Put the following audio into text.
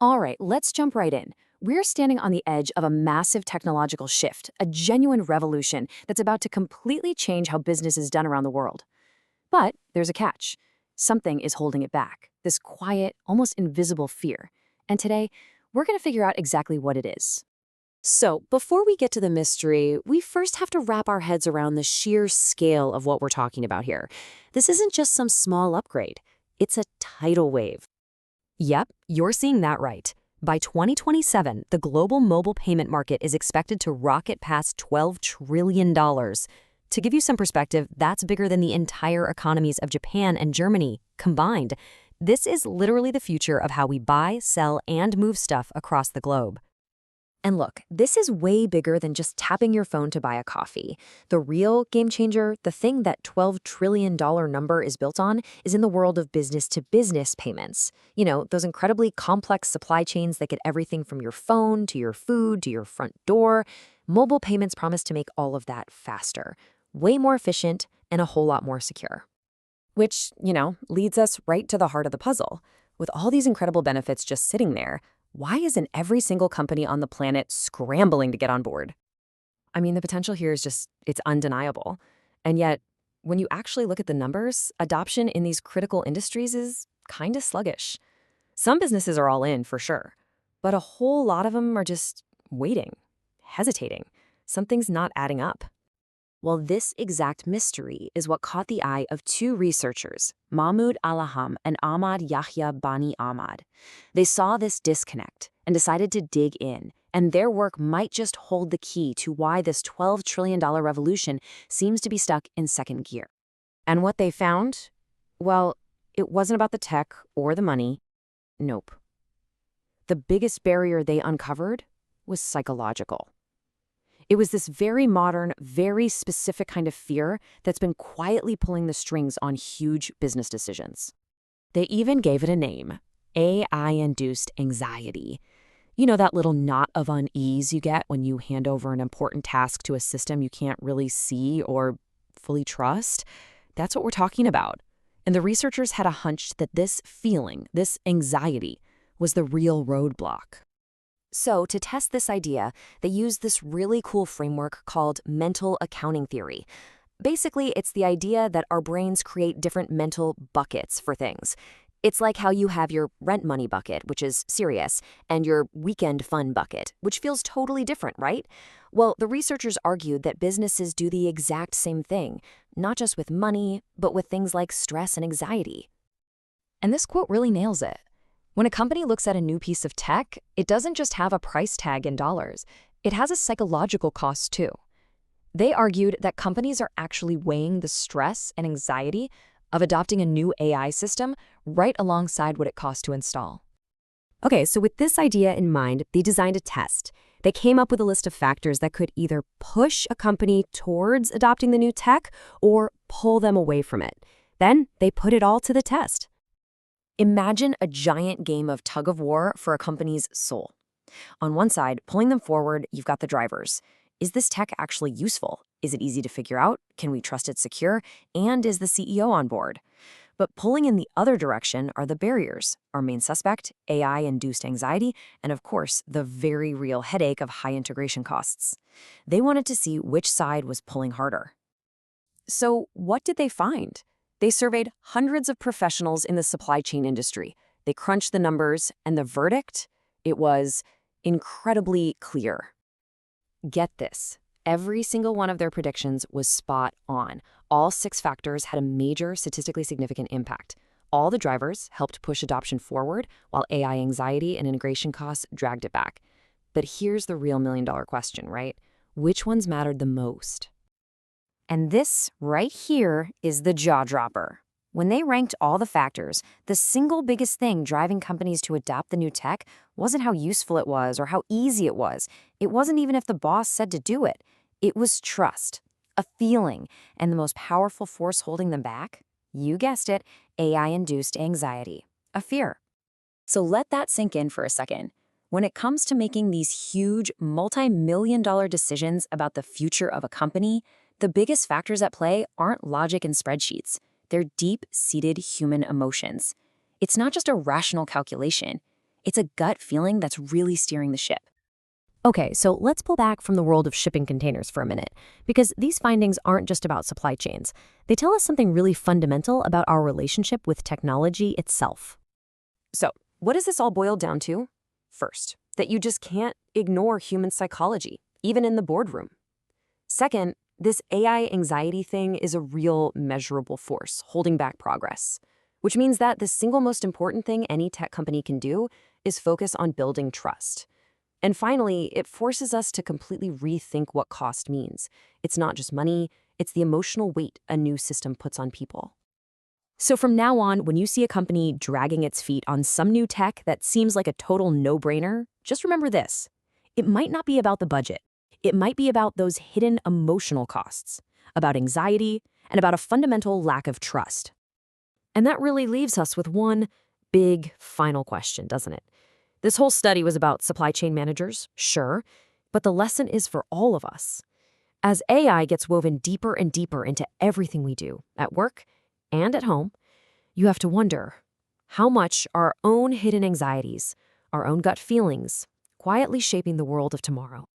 All right, let's jump right in. We're standing on the edge of a massive technological shift, a genuine revolution that's about to completely change how business is done around the world. But there's a catch. Something is holding it back, this quiet, almost invisible fear. And today, we're going to figure out exactly what it is. So, before we get to the mystery, we first have to wrap our heads around the sheer scale of what we're talking about here. This isn't just some small upgrade, it's a tidal wave. Yep, you're seeing that right. By 2027, the global mobile payment market is expected to rocket past $12 trillion. To give you some perspective, that's bigger than the entire economies of Japan and Germany combined. This is literally the future of how we buy, sell, and move stuff across the globe. And look, this is way bigger than just tapping your phone to buy a coffee. The real game changer, the thing that $12 trillion number is built on, is in the world of business-to-business payments. You know, those incredibly complex supply chains that get everything from your phone to your food to your front door. Mobile payments promise to make all of that faster, way more efficient, and a whole lot more secure. Which, leads us right to the heart of the puzzle. With all these incredible benefits just sitting there, why isn't every single company on the planet scrambling to get on board? I mean, the potential here is it's undeniable. And yet, when you actually look at the numbers, adoption in these critical industries is kind of sluggish. Some businesses are all in, for sure, but a whole lot of them are just waiting, hesitating. Something's not adding up. Well, this exact mystery is what caught the eye of two researchers, Mahmoud Alaham and Ahmad Yahya Bani Ahmad. They saw this disconnect and decided to dig in, and their work might just hold the key to why this $12 trillion revolution seems to be stuck in second gear. And what they found? Well, it wasn't about the tech or the money. Nope. The biggest barrier they uncovered was psychological. It was this very modern, very specific kind of fear that's been quietly pulling the strings on huge business decisions. They even gave it a name, AI-induced anxiety. You know that little knot of unease you get when you hand over an important task to a system you can't really see or fully trust? That's what we're talking about. And the researchers had a hunch that this feeling, this anxiety, was the real roadblock. So, to test this idea, they used this really cool framework called mental accounting theory. Basically, it's the idea that our brains create different mental buckets for things. It's like how you have your rent money bucket, which is serious, and your weekend fun bucket, which feels totally different, right? Well, the researchers argued that businesses do the exact same thing, not just with money, but with things like stress and anxiety. And this quote really nails it. When a company looks at a new piece of tech, it doesn't just have a price tag in dollars. It has a psychological cost too. They argued that companies are actually weighing the stress and anxiety of adopting a new AI system right alongside what it costs to install. Okay, so with this idea in mind, they designed a test. They came up with a list of factors that could either push a company towards adopting the new tech or pull them away from it. Then they put it all to the test. Imagine a giant game of tug-of-war for a company's soul. On one side, pulling them forward, you've got the drivers. Is this tech actually useful? Is it easy to figure out? Can we trust it's secure? And is the CEO on board? But pulling in the other direction are the barriers. Our main suspect, AI-induced anxiety, and of course, the very real headache of high integration costs. They wanted to see which side was pulling harder. So what did they find? They surveyed hundreds of professionals in the supply chain industry. They crunched the numbers, and the verdict? It was incredibly clear. Get this. Every single one of their predictions was spot on. All 6 factors had a major statistically significant impact. All the drivers helped push adoption forward, while AI anxiety and integration costs dragged it back. But here's the real million-dollar question, right? Which ones mattered the most? And this right here is the jaw-dropper. When they ranked all the factors, the single biggest thing driving companies to adopt the new tech wasn't how useful it was or how easy it was. It wasn't even if the boss said to do it. It was trust, a feeling, and the most powerful force holding them back? You guessed it, AI-induced anxiety, a fear. So let that sink in for a second. When it comes to making these huge, multi-million-dollar decisions about the future of a company, the biggest factors at play aren't logic and spreadsheets. They're deep-seated human emotions. It's not just a rational calculation. It's a gut feeling that's really steering the ship. Okay, so let's pull back from the world of shipping containers for a minute, because these findings aren't just about supply chains. They tell us something really fundamental about our relationship with technology itself. So, what does this all boil down to? First, that you just can't ignore human psychology, even in the boardroom. Second, this AI anxiety thing is a real measurable force holding back progress, which means that the single most important thing any tech company can do is focus on building trust. And finally, it forces us to completely rethink what cost means. It's not just money, it's the emotional weight a new system puts on people. So from now on, when you see a company dragging its feet on some new tech that seems like a total no-brainer, just remember this. It might not be about the budget. It might be about those hidden emotional costs, about anxiety, and about a fundamental lack of trust. And that really leaves us with one big final question, doesn't it? This whole study was about supply chain managers, sure, but the lesson is for all of us. As AI gets woven deeper and deeper into everything we do, at work and at home, you have to wonder, how much are our own hidden anxieties, our own gut feelings, quietly shaping the world of tomorrow?